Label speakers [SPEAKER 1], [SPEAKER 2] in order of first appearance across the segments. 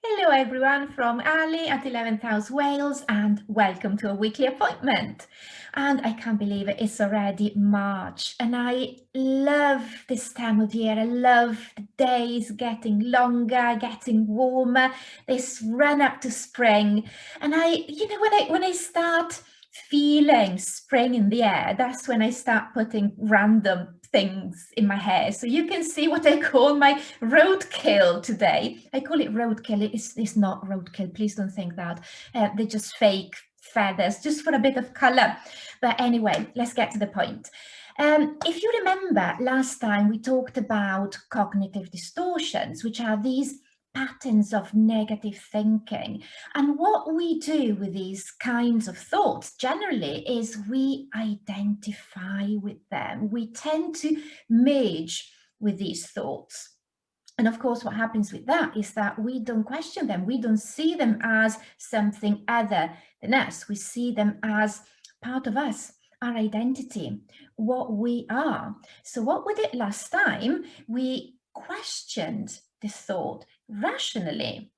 [SPEAKER 1] Hello everyone from Ali at 11th House Wales, and welcome to a weekly appointment. And I can't believe it, it's already March, and I love this time of year. I love the days getting longer, getting warmer, this run up to spring. And when I start feeling spring in the air, that's when I start putting random things in my hair. So you can see what I call my roadkill today. I call it roadkill. It's not roadkill. Please don't think that. They're just fake feathers, just for a bit of color. But anyway, let's get to the point. If you remember, last time we talked about cognitive distortions, which are these patterns of negative thinking. And what we do with these kinds of thoughts generally is we identify with them. We tend to merge with these thoughts. And of course, what happens with that is that we don't question them. We don't see them as something other than us. We see them as part of us, our identity, what we are. So what we did last time, we questioned the thought rationally.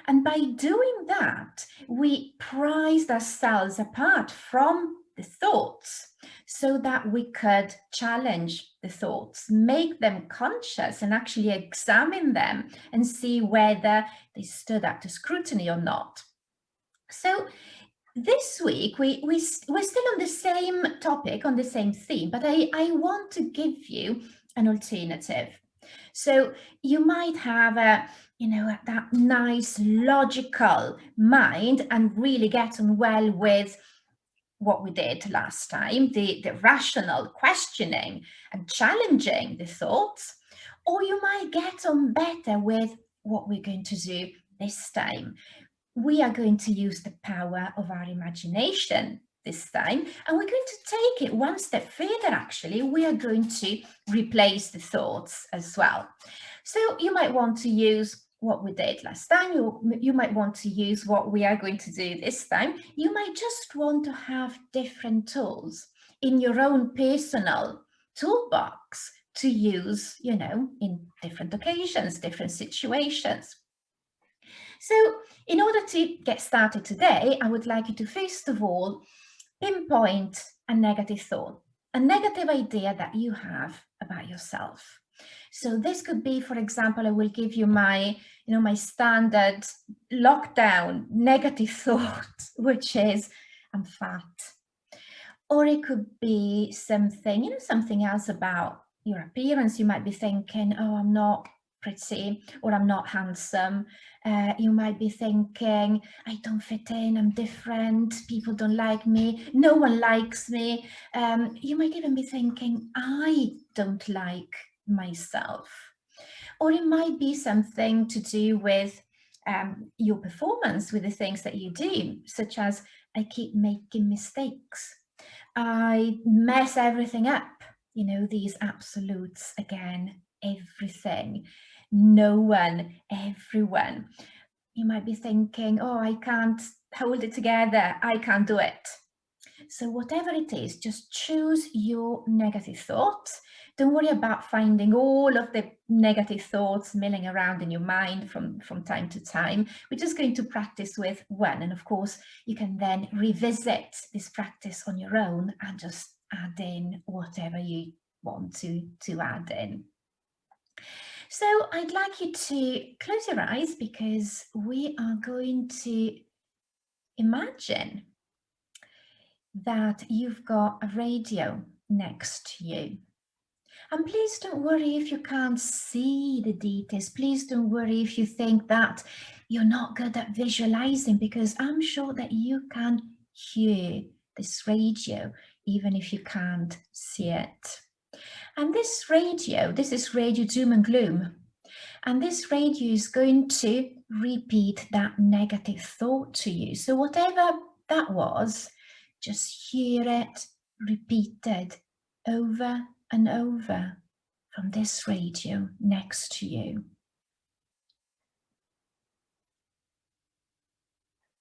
[SPEAKER 1] And by doing that, we prized ourselves apart from the thoughts so that we could challenge the thoughts, make them conscious and actually examine them and see whether they stood up to scrutiny or not. So this week, we're still on the same topic, on the same theme, but I want to give you an alternative. So you might have that nice logical mind and really get on well with what we did last time, the rational questioning and challenging the thoughts, or you might get on better with what we're going to do this time. We are going to use the power of our imagination this time, and we're going to take it one step further. Actually, we are going to replace the thoughts as well. So you might want to use what we did last time. You might want to use what we are going to do this time. You might just want to have different tools in your own personal toolbox to use, in different occasions, different situations. So in order to get started today, I would like you to first of all pinpoint a negative thought, a negative idea that you have about yourself. So this could be, for example, I will give you my standard lockdown negative thought, which is I'm fat. Or it could be something else about your appearance. You might be thinking, oh, I'm not pretty, or I'm not handsome. You might be thinking, I don't fit in, I'm different, people don't like me, no one likes me. You might even be thinking, I don't like myself. Or it might be something to do with your performance, with the things that you do, such as I keep making mistakes. I mess everything up. These absolutes again, everything, no one, everyone. You might be thinking, oh, I can't hold it together. I can't do it. So whatever it is, just choose your negative thoughts. Don't worry about finding all of the negative thoughts milling around in your mind from time to time. We're just going to practice with one. And of course, you can then revisit this practice on your own and just add in whatever you want to add in. So I'd like you to close your eyes because we are going to imagine that you've got a radio next to you. And please don't worry if you can't see the details. Please don't worry if you think that you're not good at visualizing, because I'm sure that you can hear this radio, even if you can't see it. And this is radio doom and gloom. And this radio is going to repeat that negative thought to you. So whatever that was, just hear it repeated over and over from this radio next to you.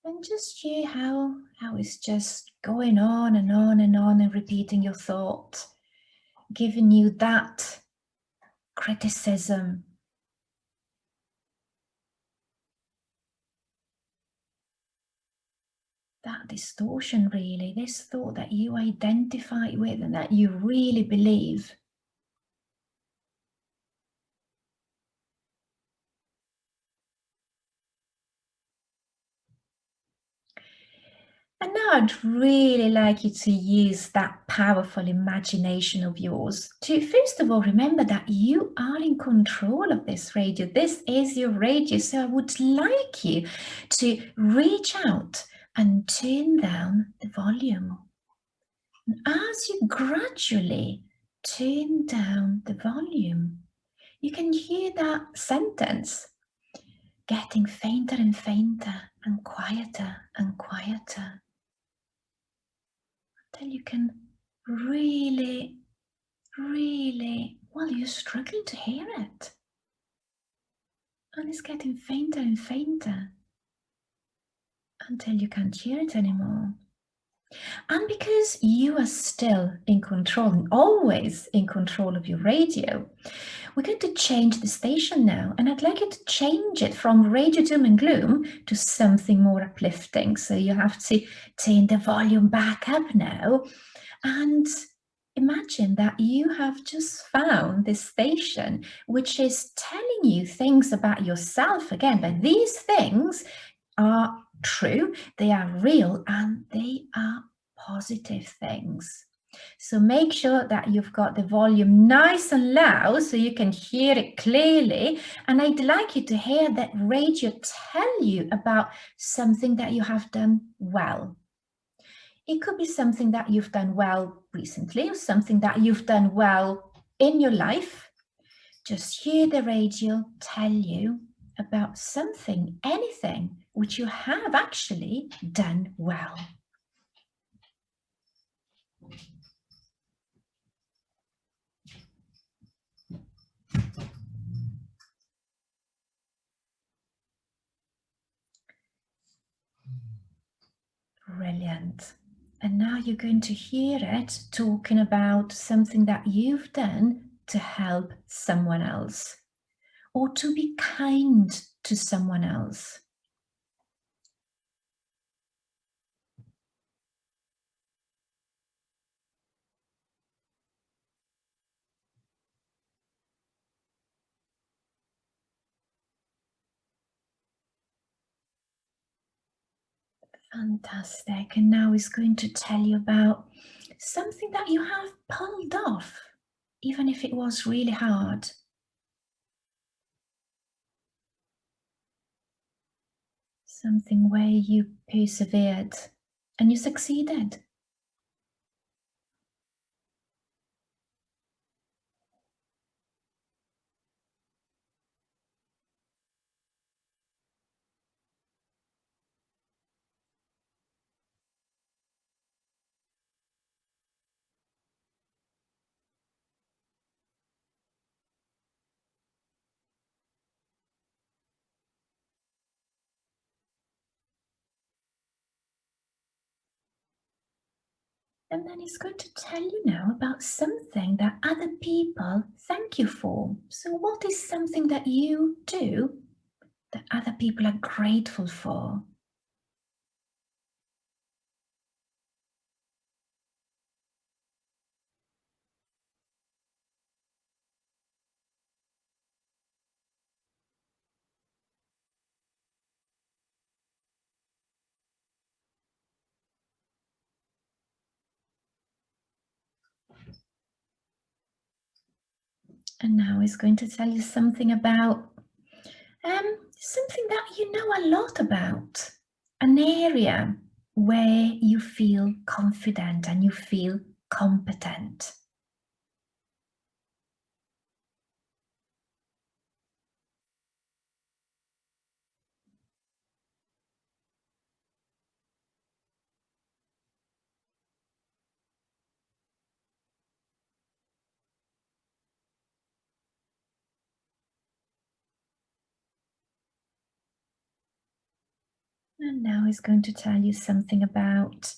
[SPEAKER 1] And just hear how it's just going on and on and on and repeating your thought, giving you that criticism, that distortion really, this thought that you identify with and that you really believe. And now I'd really like you to use that powerful imagination of yours to, first of all, remember that you are in control of this radio. This is your radio. So I would like you to reach out and turn down the volume. And as you gradually turn down the volume, you can hear that sentence getting fainter and fainter and quieter and quieter, until you can really, well, you're struggling to hear it. And it's getting fainter and fainter until you can't hear it anymore. And because you are still in control and always in control of your radio, we're going to change the station now. And I'd like you to change it from radio doom and gloom to something more uplifting. So you have to turn the volume back up now. And imagine that you have just found this station which is telling you things about yourself again, but these things are true, they are real, and they are positive things. So make sure that you've got the volume nice and loud so you can hear it clearly. And I'd like you to hear that radio tell you about something that you have done well. It could be something that you've done well recently or something that you've done well in your life. Just hear the radio tell you about something, anything, which you have actually done well. Brilliant. And now you're going to hear it talking about something that you've done to help someone else or to be kind to someone else. Fantastic. And now he's going to tell you about something that you have pulled off, even if it was really hard. Something where you persevered and you succeeded. And then he's going to tell you now about something that other people thank you for. So what is something that you do that other people are grateful for? And now he's going to tell you something about something that you know a lot about, an area where you feel confident and you feel competent. And now he's going to tell you something about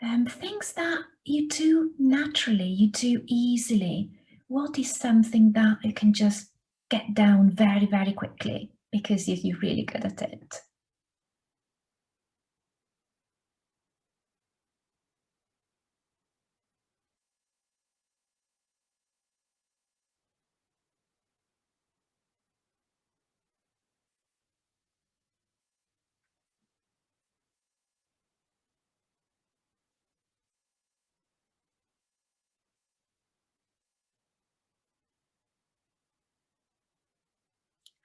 [SPEAKER 1] things that you do naturally, you do easily. What is something that you can just get down very, very quickly because you're really good at it?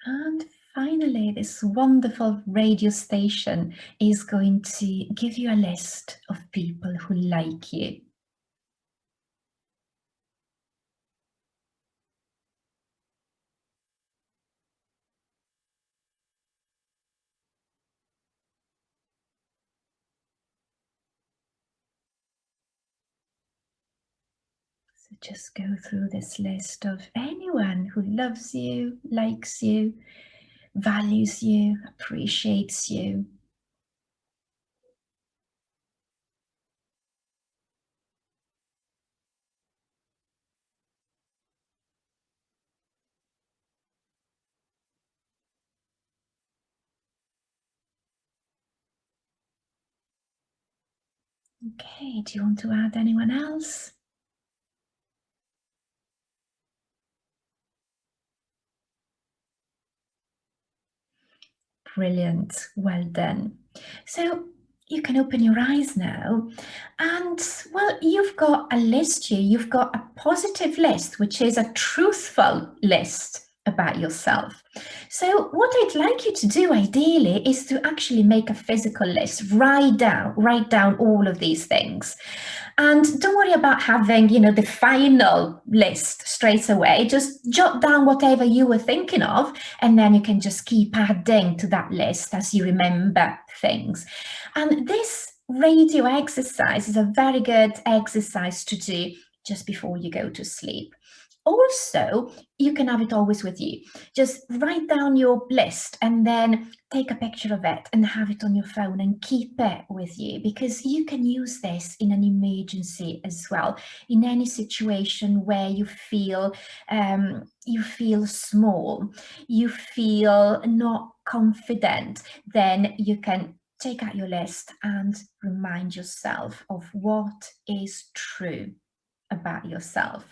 [SPEAKER 1] And finally, this wonderful radio station is going to give you a list of people who like you. So just go through this list of anyone who loves you, likes you, values you, appreciates you. Okay, do you want to add anyone else? Brilliant, well done. So you can open your eyes now, and well, you've got a list here. You've got a positive list, which is a truthful list about yourself. So what I'd like you to do ideally is to actually make a physical list. Write down all of these things. And don't worry about having, the final list straight away. Just jot down whatever you were thinking of, and then you can just keep adding to that list as you remember things. And this radio exercise is a very good exercise to do just before you go to sleep. Also, you can have it always with you. Just write down your list and then take a picture of it and have it on your phone and keep it with you, because you can use this in an emergency as well. In any situation where you feel small, you feel not confident, then you can take out your list and remind yourself of what is true about yourself.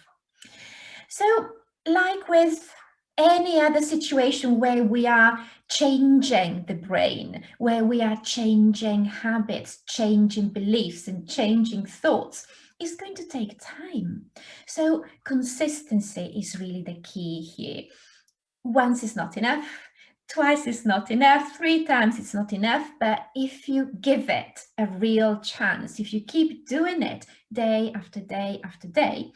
[SPEAKER 1] So, like with any other situation where we are changing the brain, where we are changing habits, changing beliefs, and changing thoughts, it's going to take time. So, consistency is really the key here. Once is not enough, twice is not enough, 3 times it's not enough. But if you give it a real chance, if you keep doing it day after day after day,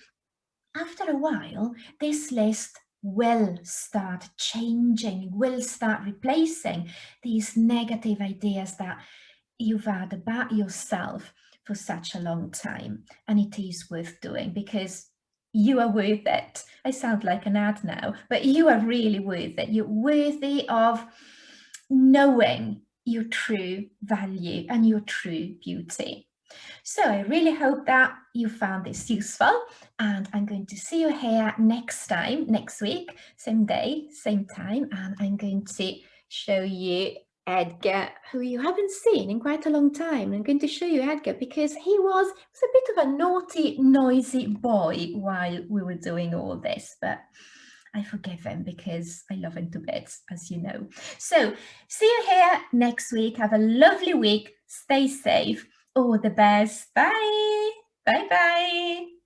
[SPEAKER 1] after a while, this list will start changing, will start replacing these negative ideas that you've had about yourself for such a long time. And it is worth doing because you are worth it. I sound like an ad now, but you are really worth it. You're worthy of knowing your true value and your true beauty. So I really hope that you found this useful, and I'm going to see you here next week, same day, same time, and I'm going to show you Edgar, who you haven't seen in quite a long time. I'm going to show you Edgar because he was a bit of a naughty, noisy boy while we were doing all this, but I forgive him because I love him to bits, as you know. So see you here next week. Have a lovely week. Stay safe. All the best. Bye. Bye bye.